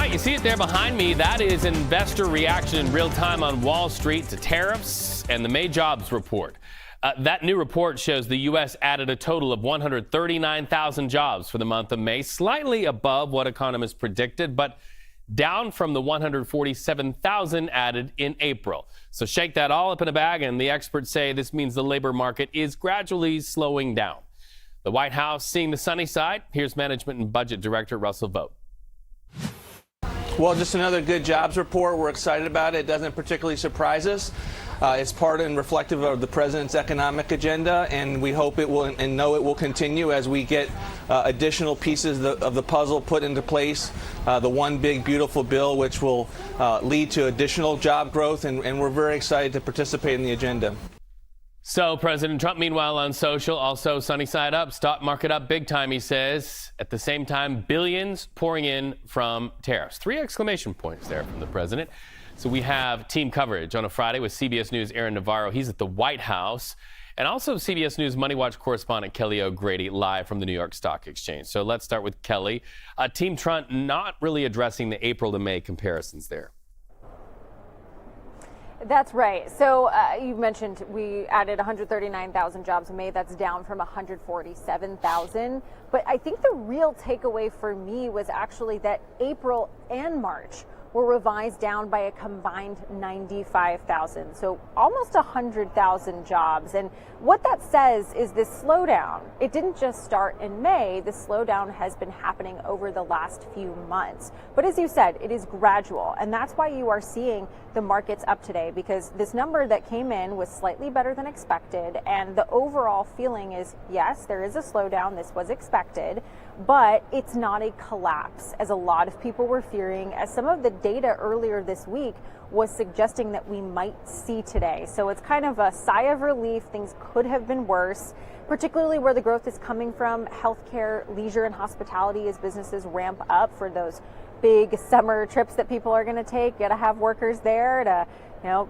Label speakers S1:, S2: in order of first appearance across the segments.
S1: right, you see it there behind me. That is investor reaction in real time on Wall Street to tariffs and the May jobs report. That new report shows the U.S. added a total of 139,000 jobs for the month of May, slightly above what economists predicted, but down from the 147,000 added in April. So shake that all up in a bag, and the experts say this means the labor market is gradually slowing down. The White House seeing the sunny side. Here's Management and Budget Director Russell Vought.
S2: Well, just another good jobs report. We're excited about it. It doesn't particularly surprise us. It's part and reflective of the president's economic agenda, and we hope it will and know it will continue as we get additional pieces of the puzzle put into place. The one big beautiful bill, which will lead to additional job growth, and we're very excited to participate in the agenda.
S1: So President Trump, meanwhile, on social, also sunny side up, stock market up big time, he says. At the same time, billions pouring in from tariffs. 3 exclamation points there from the president. So we have team coverage on a Friday with CBS News Aaron Navarro. He's at the White House. And also CBS News MoneyWatch correspondent Kelly OGrady live from the New York Stock Exchange. So let's start with Kelly. Team Trump not really addressing the April to May comparisons there.
S3: That's right. So you mentioned we added 139,000 jobs in May. That's down from 147,000. But I think the real takeaway for me was actually that April and March were revised down by a combined 95,000. So almost 100,000 jobs. And what that says is this slowdown, it didn't just start in May. The slowdown has been happening over the last few months. But as you said, it is gradual. And that's why you are seeing the markets up today, because this number that came in was slightly better than expected. And the overall feeling is, yes, there is a slowdown. This was expected, but it's not a collapse, as a lot of people were fearing, as some of the data earlier this week was suggesting that we might see today. So it's kind of a sigh of relief. Things could have been worse, particularly where the growth is coming from healthcare, leisure, and hospitality as businesses ramp up for those big summer trips that people are going to take. You got to have workers there to,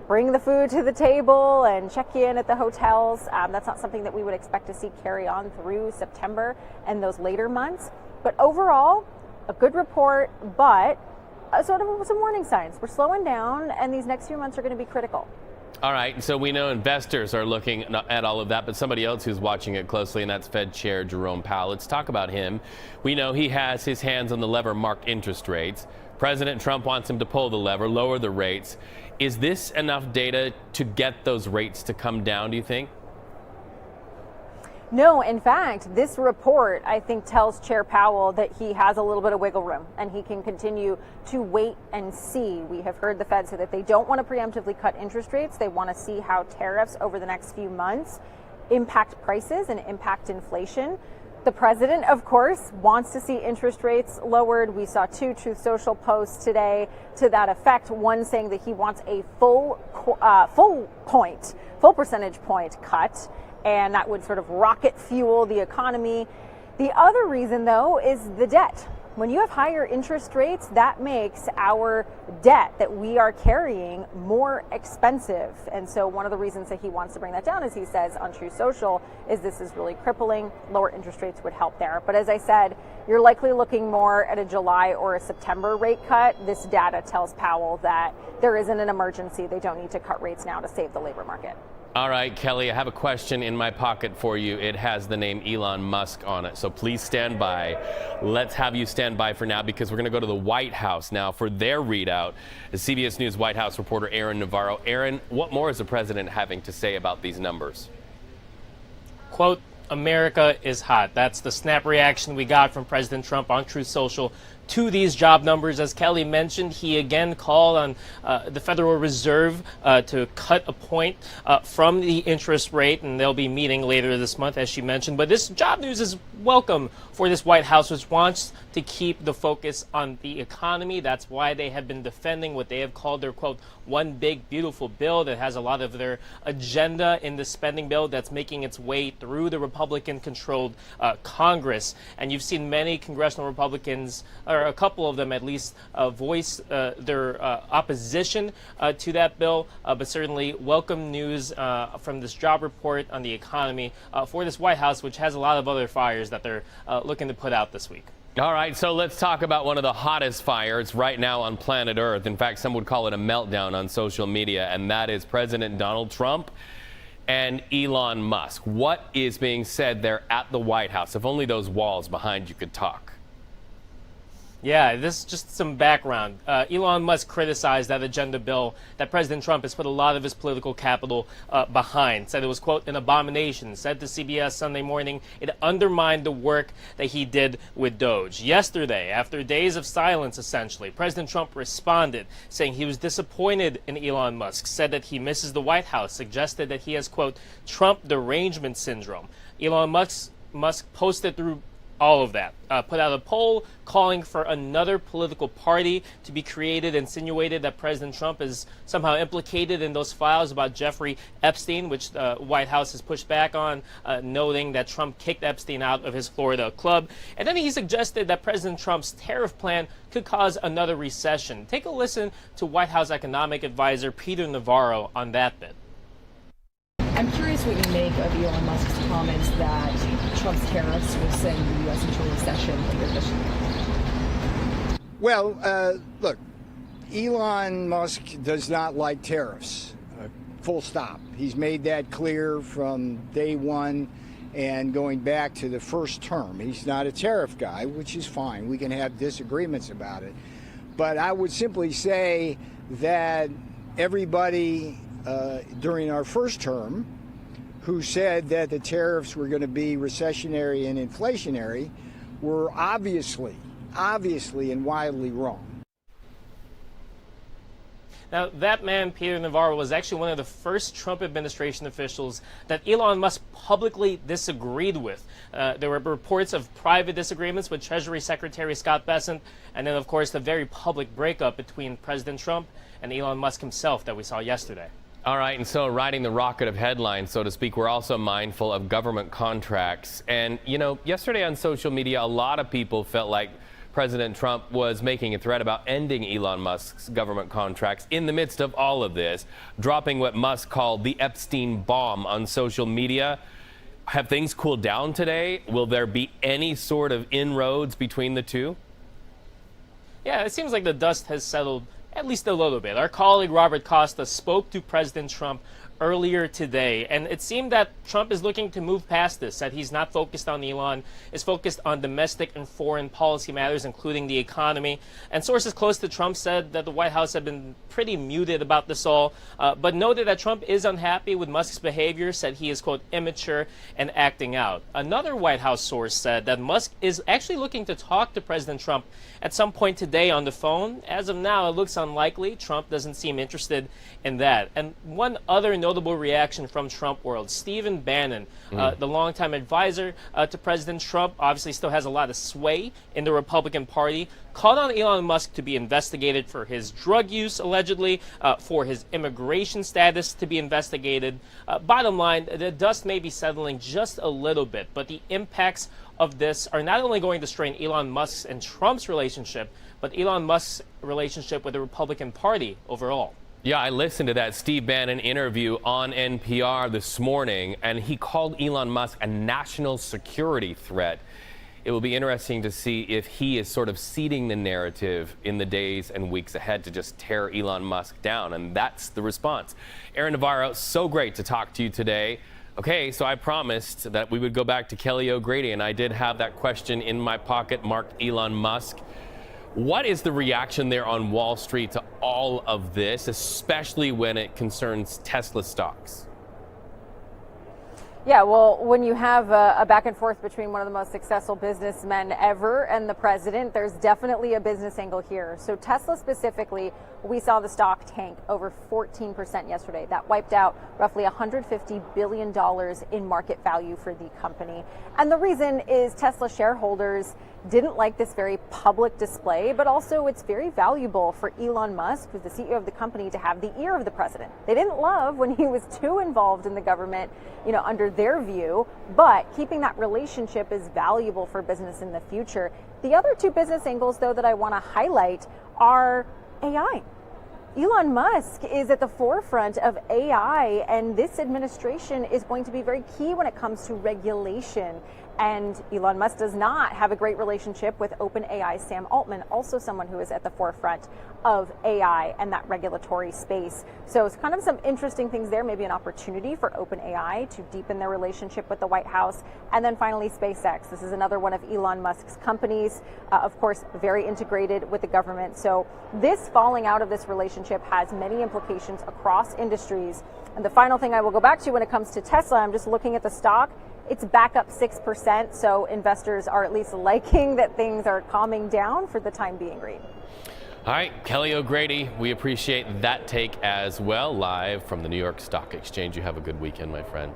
S3: bring the food to the table and check you in at the hotels. That's not something that we would expect to see carry on through September and those later months. But overall, a good report, but sort of some warning signs. We're slowing down, and these next few months are going to be critical.
S1: All right, so we know investors are looking at all of that, but somebody else who's watching it closely, and that's Fed Chair Jerome Powell. Let's talk about him. We know he has his hands on the lever marked interest rates. President Trump wants him to pull the lever, lower the rates. Is this enough data to get those rates to come down, do you think?
S3: No, in fact, this report, I think, tells Chair Powell that he has a little bit of wiggle room and he can continue to wait and see. We have heard the Fed say that they don't want to preemptively cut interest rates. They want to see how tariffs over the next few months impact prices and impact inflation. The president, of course, wants to see interest rates lowered. We saw 2 Truth Social posts today to that effect. One saying that he wants a full percentage point cut, and that would sort of rocket fuel the economy. The other reason, though, is the debt. When you have higher interest rates, that makes our debt that we are carrying more expensive. And so one of the reasons that he wants to bring that down, as he says on Truth Social, is this is really crippling. Lower interest rates would help there. But as I said, you're likely looking more at a July or a September rate cut. This data tells Powell that there isn't an emergency. They don't need to cut rates now to save the labor market.
S1: All right, Kelly, I have a question in my pocket for you. It has the name Elon Musk on it, so please stand by. Let's have you stand by for now, because we're going to go to the White House now for their readout. CBS News White House reporter Aaron Navarro. Aaron, what more is the president having to say about these numbers?
S4: Quote, America is hot. That's the snap reaction we got from President Trump on Truth Social to these job numbers. As Kelly mentioned, he again called on the Federal Reserve to cut a point from the interest rate, and they'll be meeting later this month, as she mentioned. But this job news is welcome for this White House, which wants to keep the focus on the economy. That's why they have been defending what they have called their, quote, one big beautiful bill that has a lot of their agenda in the spending bill that's making its way through the Republican-controlled Congress. And you've seen many congressional Republicans, or a couple of them at least, voice their opposition to that bill, but certainly welcome news from this job report on the economy for this White House, which has a lot of other fires that they're looking to put out this week.
S1: All right, so let's talk about one of the hottest fires right now on planet Earth. In fact, some would call it a meltdown on social media, and that is President Donald Trump and Elon Musk. What is being said there at the White House? If only those walls behind you could talk.
S4: Yeah, this is just some background. Elon Musk criticized that agenda bill that President Trump has put a lot of his political capital behind. Said it was, quote, an abomination. Said to CBS Sunday Morning it undermined the work that he did with Doge. Yesterday, after days of silence, essentially, President Trump responded, saying he was disappointed in Elon Musk, said that he misses the White House, suggested that he has, quote, Trump derangement syndrome. Elon Musk posted through all of that, put out a poll calling for another political party to be created, insinuated that President Trump is somehow implicated in those files about Jeffrey Epstein, which the White House has pushed back on, noting that Trump kicked Epstein out of his Florida club. And then he suggested that President Trump's tariff plan could cause another recession. Take a listen to White House economic advisor Peter Navarro on that bit.
S5: I'm curious what you make of Elon Musk's comments that Trump's tariffs will send the U.S. into a recession later this year.
S6: Well, look, Elon Musk does not like tariffs, full stop. He's made that clear from day one and going back to the first term. He's not a tariff guy, which is fine. We can have disagreements about it. But I would simply say that everybody during our first term who said that the tariffs were going to be recessionary and inflationary were obviously and wildly wrong.
S4: Now, that man, Peter Navarro, was actually one of the first Trump administration officials that Elon Musk publicly disagreed with. There were reports of private disagreements with Treasury Secretary Scott Bessent, and then, of course, the very public breakup between President Trump and Elon Musk himself that we saw yesterday.
S1: All right, and so riding the rocket of headlines, so to speak, we're also mindful of government contracts. And, you know, yesterday on social media, a lot of people felt like President Trump was making a threat about ending Elon Musk's government contracts in the midst of all of this, dropping what Musk called the Epstein bomb on social media. Have things cooled down today? Will there be any sort of inroads between the two?
S4: Yeah, it seems like the dust has settled at least a little bit. Our colleague Robert Costa spoke to President Trump earlier today, and it seemed that Trump is looking to move past this, that he's not focused on Elon, is focused on domestic and foreign policy matters, including the economy. And sources close to Trump said that the White House had been pretty muted about this all, but noted that Trump is unhappy with Musk's behavior, said he is, quote, immature and acting out. Another White House source said that Musk is actually looking to talk to President Trump at some point today on the phone. As of now, it looks unlikely. Trump doesn't seem interested in that. And one other notable reaction from Trump world, Stephen Bannon, the longtime advisor to President Trump, obviously still has a lot of sway in the Republican Party, called on Elon Musk to be investigated for his drug use, allegedly, for his immigration status to be investigated. Bottom line, the dust may be settling just a little bit, but the impacts of this are not only going to strain Elon Musk's and Trump's relationship, but Elon Musk's relationship with the Republican Party overall.
S1: Yeah, I listened to that Steve Bannon interview on NPR this morning, and he called Elon Musk a national security threat. It will be interesting to see if he is sort of seeding the narrative in the days and weeks ahead to just tear Elon Musk down, and that's the response. Aaron Navarro, so great to talk to you today. Okay, so I promised that we would go back to Kelly O'Grady, and I did have that question in my pocket marked Elon Musk. What is the reaction there on Wall Street to all of this, especially when it concerns Tesla stocks?
S3: Yeah, well, when you have a back and forth between one of the most successful businessmen ever and the president, there's definitely a business angle here. So Tesla specifically, we saw the stock tank over 14% yesterday. That wiped out roughly $150 billion in market value for the company. And the reason is Tesla shareholders didn't like this very public display, but also it's very valuable for Elon Musk, who's the CEO of the company, to have the ear of the president. They didn't love when he was too involved in the government, you know, under their view, but keeping that relationship is valuable for business in the future. The other two business angles, though, that I want to highlight are AI. Elon Musk is at the forefront of AI, and this administration is going to be very key when it comes to regulation And Elon Musk does not have a great relationship with OpenAI's Sam Altman, also someone who is at the forefront of AI and that regulatory space. So it's kind of some interesting things there, maybe an opportunity for OpenAI to deepen their relationship with the White House. And then finally, SpaceX. This is another one of Elon Musk's companies, of course, very integrated with the government. So this falling out of this relationship has many implications across industries. And the final thing I will go back to when it comes to Tesla, I'm just looking at the stock. It's back up 6%, so investors are at least liking that things are calming down for the time being, Reed.
S1: All right, Kelly O'Grady, we appreciate that take as well, live from the New York Stock Exchange. You have a good weekend, my friend.